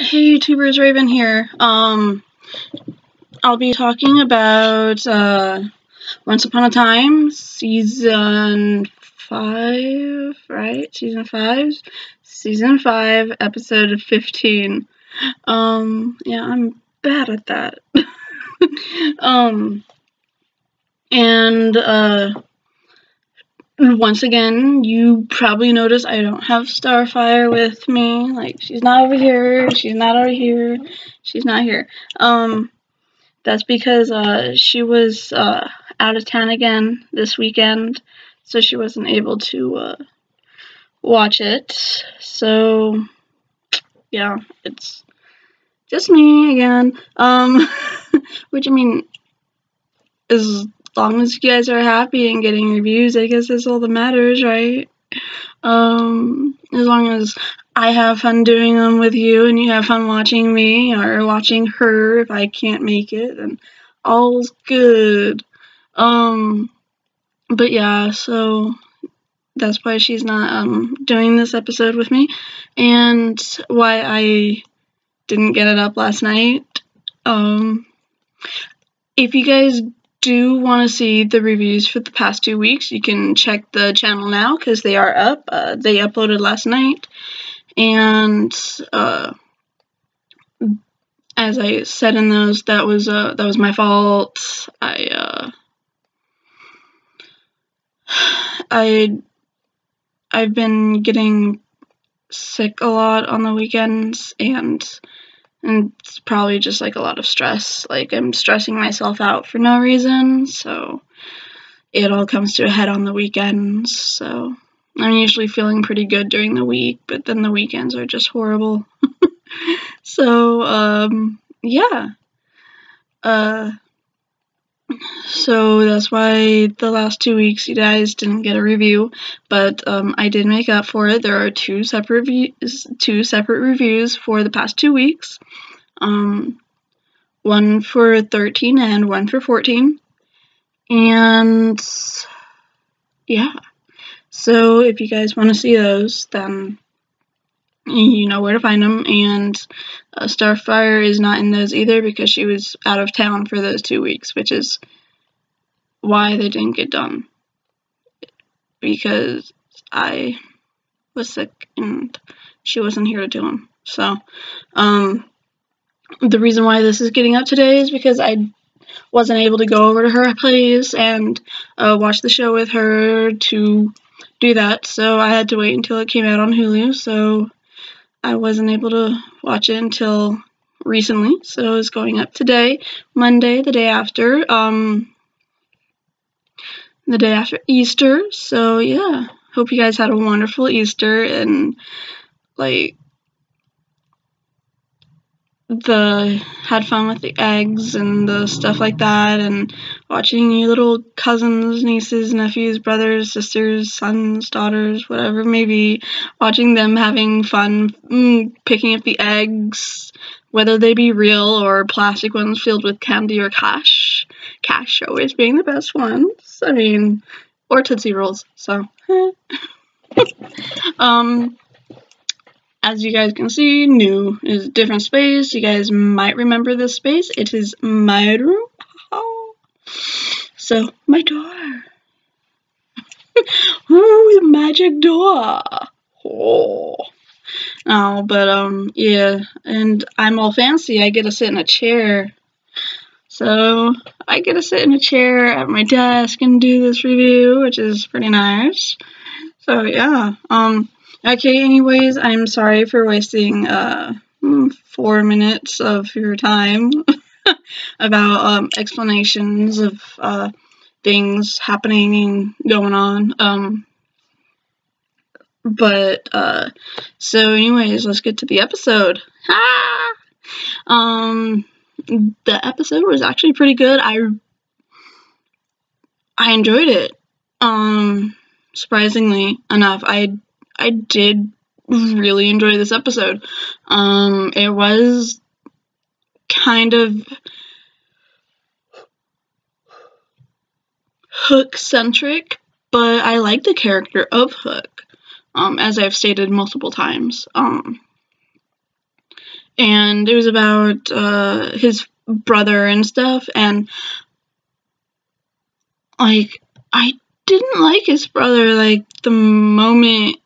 Hey YouTubers, Raven here. I'll be talking about Once Upon a Time, season 5, right? Season 5, episode 15. Yeah, I'm bad at that. And once again, you probably noticed I don't have Starfire with me. Like, she's not over here, she's not over here, she's not here. That's because she was out of town again this weekend, so she wasn't able to watch it. So, yeah, it's just me again. Which, I mean, as long as you guys are happy and getting reviews, I guess that's all that matters, right? As long as I have fun doing them with you and you have fun watching me or watching her if I can't make it, then all's good. But yeah, so that's why she's not doing this episode with me, and why I didn't get it up last night. If you guys do want to see the reviews for the past 2 weeks, you can check the channel now because they are up. They uploaded last night, and as I said in those, that was my fault. I've been getting sick a lot on the weekends, and it's probably just like a lot of stress. Like, I'm stressing myself out for no reason, so it all comes to a head on the weekends. So I'm usually feeling pretty good during the week, but then the weekends are just horrible. So yeah. So that's why the last 2 weeks you guys didn't get a review, but I did make up for it. There are two separate reviews for the past 2 weeks. One for 13 and one for 14. And yeah. So if you guys want to see those, then you know where to find them. And Starfire is not in those either because she was out of town for those 2 weeks, which is why they didn't get done. Because I was sick and she wasn't here to do them. So, the reason why this is getting up today is because I wasn't able to go over to her place and watch the show with her to do that. So I had to wait until it came out on Hulu. So I wasn't able to watch it until recently. So it's going up today, Monday, the day after Easter. So yeah, hope you guys had a wonderful Easter and like had fun with the eggs and the stuff like that, and watching your little cousins, nieces, nephews, brothers, sisters, sons, daughters, whatever maybe, watching them having fun, picking up the eggs, whether they be real or plastic ones filled with candy or cash always being the best ones, I mean, or Tootsie Rolls, so as you guys can see, new is a different space. You guys might remember this space. It is my room. Oh. So, my door. Ooh, the magic door. Oh. Oh, but, yeah. And I'm all fancy. I get to sit in a chair. So, I get to sit in a chair at my desk and do this review, which is pretty nice. So, yeah. Okay, anyways, I'm sorry for wasting 4 minutes of your time about explanations of things happening and going on. But so anyways, let's get to the episode. The episode was actually pretty good. I enjoyed it. Surprisingly enough, I did really enjoy this episode. It was kind of Hook-centric, but I like the character of Hook, as I've stated multiple times. and it was about his brother and stuff, and like I didn't like his brother. Like the moment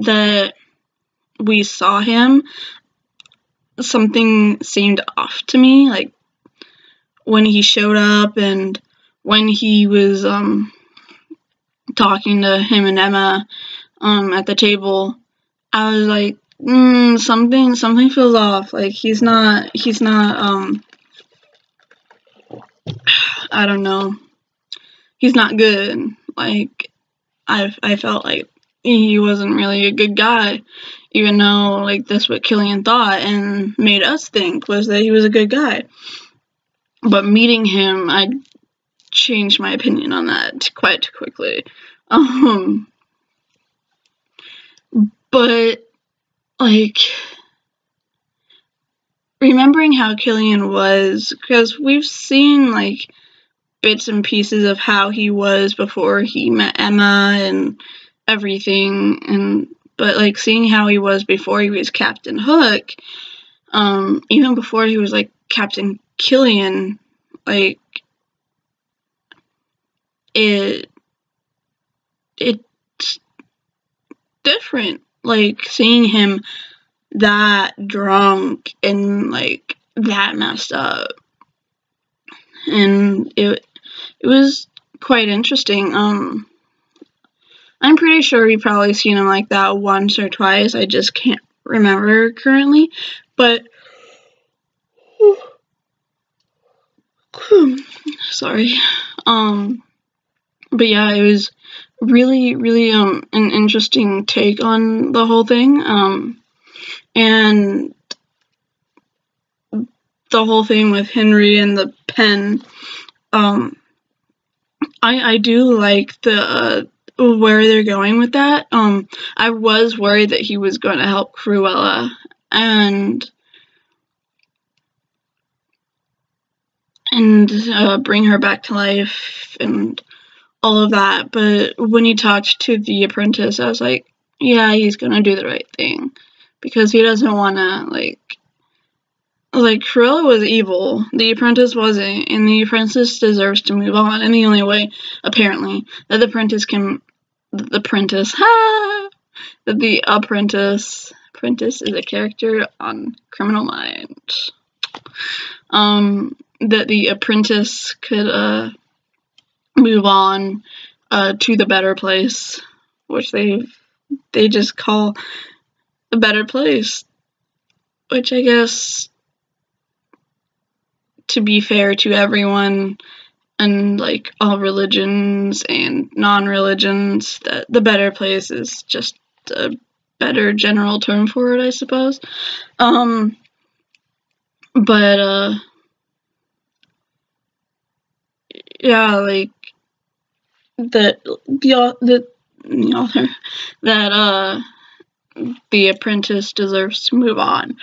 that we saw him, something seemed off to me. Like when he showed up and when he was talking to him and Emma at the table, I was like, something feels off. Like he's not I don't know. He's not good. Like I felt like he wasn't really a good guy, even though like that's what Killian thought and made us think was that he was a good guy. But meeting him, I changed my opinion on that quite quickly. But like remembering how Killian was, because we've seen like bits and pieces of how he was before he met Emma and everything, but like seeing how he was before he was Captain Hook, even before he was like Captain Killian, like it's different. Like seeing him that drunk and like that messed up, and it was quite interesting. I'm pretty sure we've probably seen him like that once or twice. I just can't remember currently. But sorry. But yeah, it was really an interesting take on the whole thing. And the whole thing with Henry and the pen. I do like the where they're going with that. I was worried that he was going to help Cruella and bring her back to life and all of that, but when he talked to the apprentice, I was like, yeah, he's gonna do the right thing, because he doesn't want to like Cruella was evil, the apprentice wasn't, and the apprentice deserves to move on, and the only way apparently that the apprentice is a character on Criminal Minds, that the apprentice could move on to the better place, which they just call the better place, which I guess, to be fair to everyone and like all religions and non-religions, that the better place is just a better general term for it, I suppose. But yeah, like the author that the apprentice deserves to move on,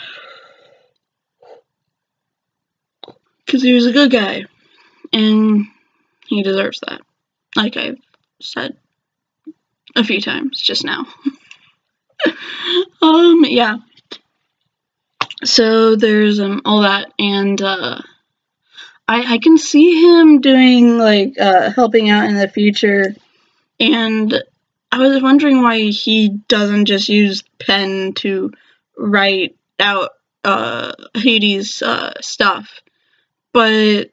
because he was a good guy and he deserves that, like I've said a few times just now. Yeah, so there's all that, and I can see him doing like helping out in the future, and I was wondering why he doesn't just use pen to write out Hades stuff. But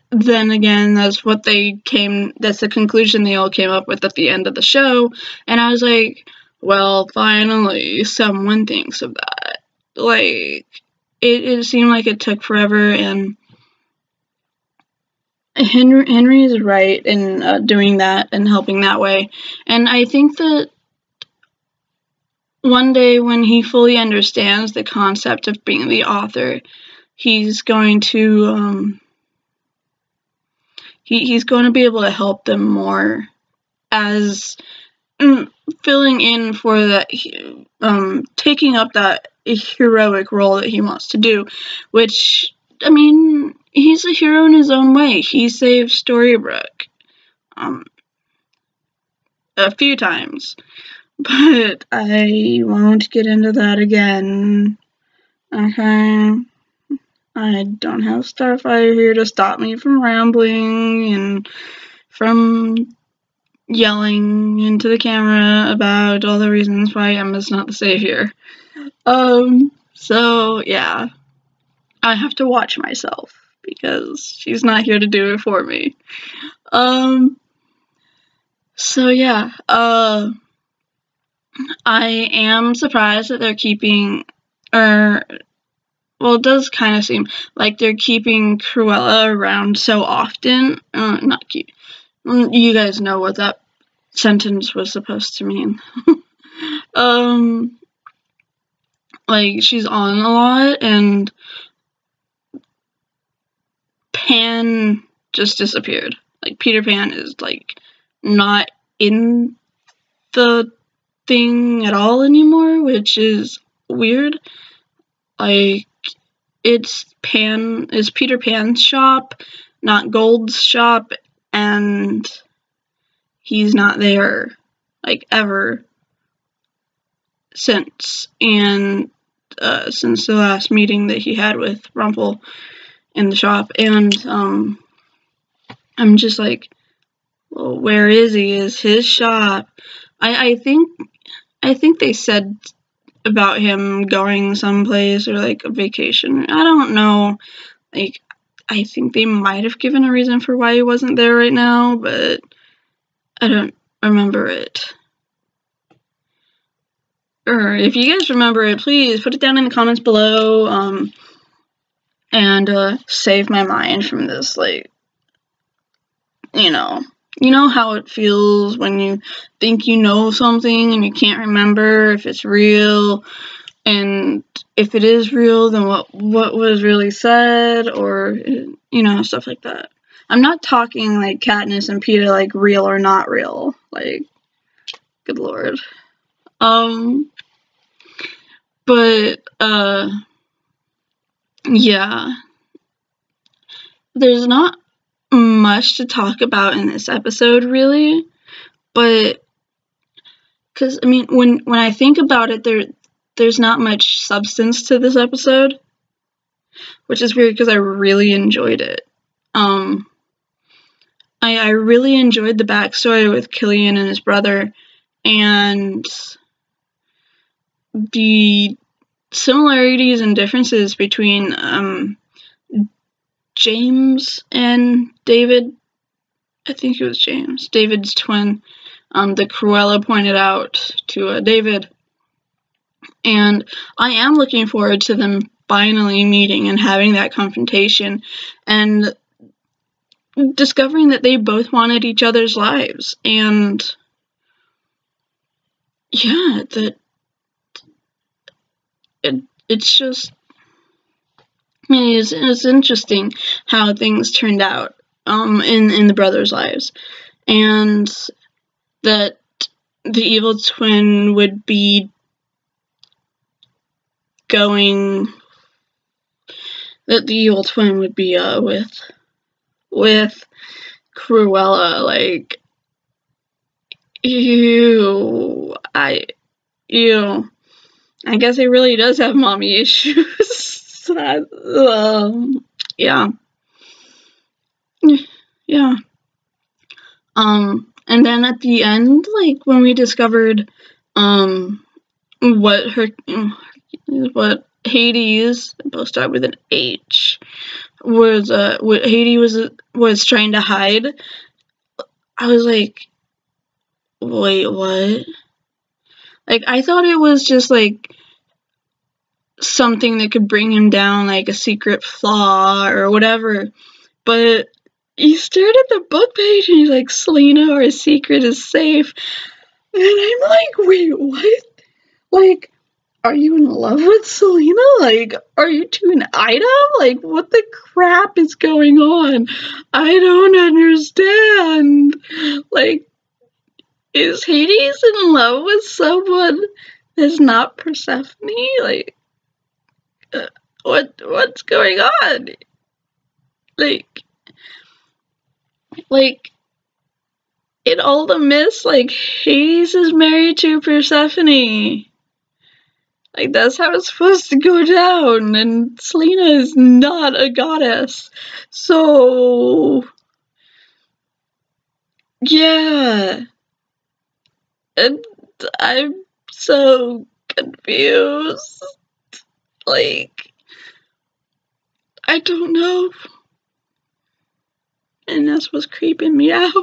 then again, that's the conclusion they all came up with at the end of the show, and I was like, well, finally someone thinks of that. Like it seemed like it took forever, and Henry is right in doing that and helping that way. And I think that one day when he fully understands the concept of being the author, he's going to he's going to be able to help them more, as filling in for that, taking up that heroic role that he wants to do, which, I mean, he's a hero in his own way. He saved Storybrooke a few times, but I won't get into that again. Okay? I don't have Starfire here to stop me from rambling and from yelling into the camera about all the reasons why Emma's not the savior. So yeah, I have to watch myself because she's not here to do it for me. So yeah, I am surprised that they're keeping, well, it does kind of seem like they're keeping Cruella around so often. Not keep. You guys know what that sentence was supposed to mean. Like, she's on a lot, and Pan just disappeared. Like, Peter Pan is, like, not in the thing at all anymore, which is weird. Like, it's Peter Pan's shop, not Gold's shop, and he's not there, like, ever since. And since the last meeting that he had with Rumple in the shop, and I'm just like, well, where is he? Is his shop? I think they said about him going someplace or like a vacation. I don't know. Like, I think they might have given a reason for why he wasn't there right now, but I don't remember it. Or if you guys remember it, please put it down in the comments below, and save my mind from this, like, you know how it feels when you think you know something and you can't remember if it's real, and if it is real, then what was really said, or, stuff like that. I'm not talking like Katniss and Peeta, like, real or not real. Like, good lord. But, yeah. There's not much to talk about in this episode, really. But, because, I mean, when I think about it, there's not much substance to this episode. Which is weird, because I really enjoyed it. I really enjoyed the backstory with Killian and his brother, and the similarities and differences between James and David. I think it was James, David's twin, that Cruella pointed out to David. And I am looking forward to them finally meeting and having that confrontation and discovering that they both wanted each other's lives. And yeah, it's just, it's interesting how things turned out in the brothers' lives, and that the evil twin would be with Cruella. Like, I guess he really does have mommy issues. Yeah. And then at the end, like, when we discovered what Hades, both start with an H, was what Hades was trying to hide, I was like, wait, what? Like, I thought it was just like something that could bring him down, like a secret flaw or whatever, but he stared at the book page and he's like, Selena, our secret is safe. And I'm like, wait, what? Like, are you in love with Selena? Like, are you to an item? Like, what the crap is going on? I don't understand. Like, is Hades in love with someone that's not Persephone? Like, what's going on? Like, in all the myths, like, Hades is married to Persephone. Like, that's how it's supposed to go down, and Selena is not a goddess. So, yeah. And I'm so confused. Like, I don't know. And that's what's creeping me out.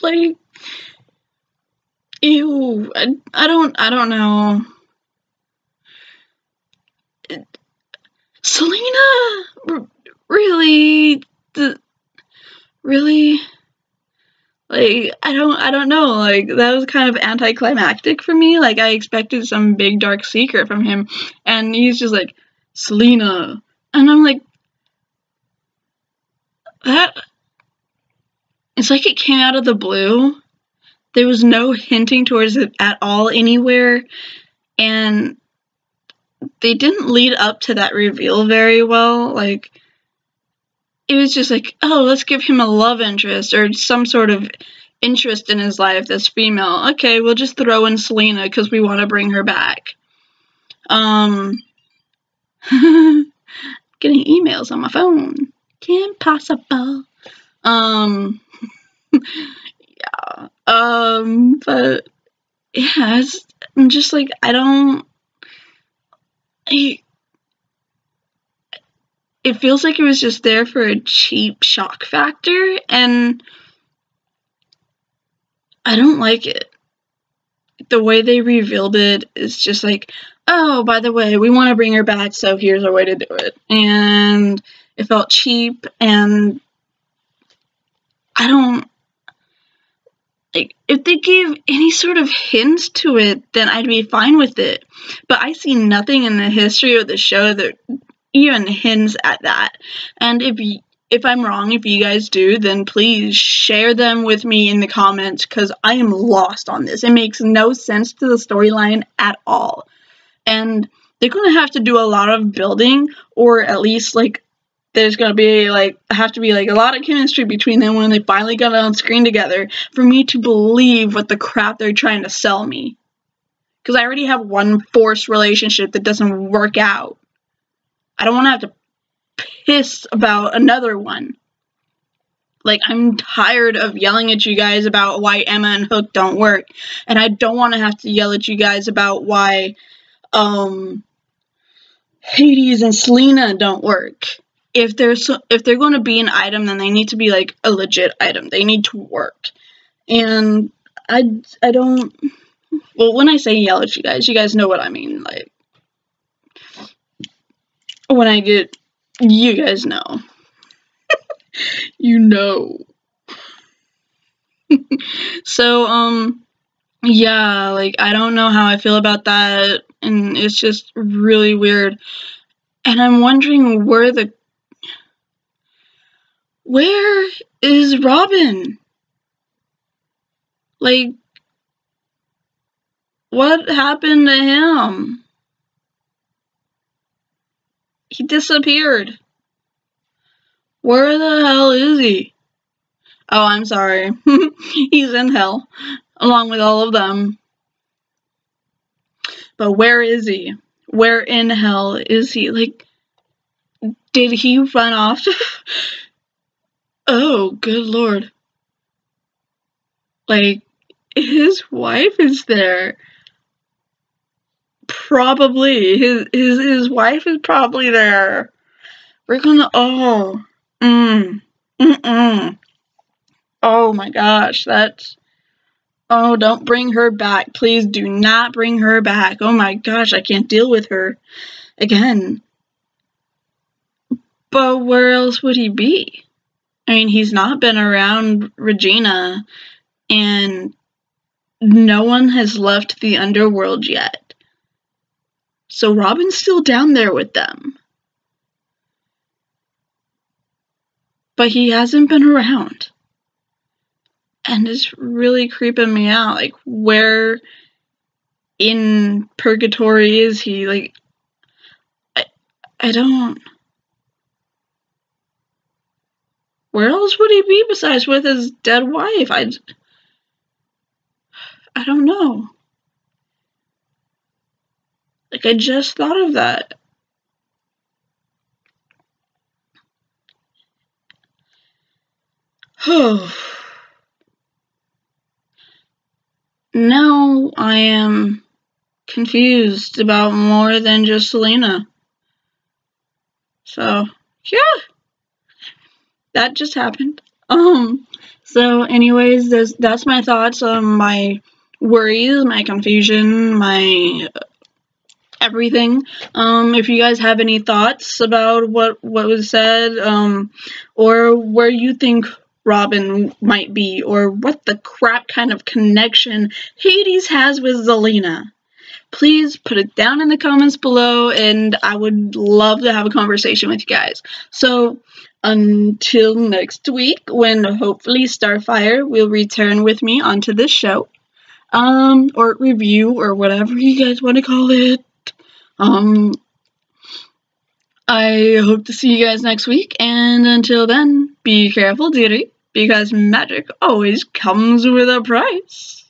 Like, ew. I don't know. Selena, really, really, like, I don't know. Like, that was kind of anticlimactic for me. Like, I expected some big dark secret from him, and he's just like, Selena, and I'm like, that. It's like it came out of the blue. There was no hinting towards it at all anywhere, and they didn't lead up to that reveal very well. Like, it was just like, oh, let's give him a love interest or some sort of interest in his life that's female. Okay, we'll just throw in Selena because we want to bring her back. Getting emails on my phone. Can't possible. Yeah. But yeah, I'm just like, it feels like it was just there for a cheap shock factor, and I don't like it. The way they revealed it is just like, oh, by the way, we want to bring her back, so here's our way to do it. And it felt cheap, and I don't, like, if they gave any sort of hint to it, then I'd be fine with it. But I see nothing in the history of the show that even hints at that. And if I'm wrong, if you guys do, then please share them with me in the comments, because I am lost on this. It makes no sense to the storyline at all. And they're going to have to do a lot of building, or at least, like, there's going to be, like, have to be, like, a lot of chemistry between them when they finally got on screen together for me to believe what the crap they're trying to sell me. Because I already have one forced relationship that doesn't work out. I don't want to have to piss about another one. Like, I'm tired of yelling at you guys about why Emma and Hook don't work, and I don't want to have to yell at you guys about why Hades and Selena don't work. If they're going to be an item, then they need to be, like, a legit item. They need to work. And I don't, well, when I say yell at you guys know what I mean. Like, when I get, you guys know. You know. So, yeah, like, I don't know how I feel about that, and it's just really weird. And I'm wondering where is Robin? Like, what happened to him? He disappeared. Where the hell is he? Oh, I'm sorry. He's in hell, along with all of them. But where is he? Where in hell is he? Like, did he run off? Oh, good lord. Like, his wife is there. Probably. His wife is probably there. We're gonna, oh. Oh my gosh, oh, don't bring her back. Please do not bring her back. Oh my gosh, I can't deal with her again. But where else would he be? I mean, he's not been around Regina, and no one has left the underworld yet. So Robin's still down there with them. But he hasn't been around. And it's really creeping me out. Like, where in purgatory is he? Like, I don't... Where else would he be besides with his dead wife? I don't know. Like, I just thought of that. Now I am confused about more than just Selena. So, yeah, that just happened. So anyways, that's my thoughts on my worries, my confusion, my everything. If you guys have any thoughts about what was said, or where you think Robin might be, or what the crap kind of connection Hades has with Zelena, please put it down in the comments below, and I would love to have a conversation with you guys. So, until next week, when hopefully Starfire will return with me onto this show, or review, or whatever you guys want to call it. I hope to see you guys next week, and until then, be careful, dearie, because magic always comes with a price.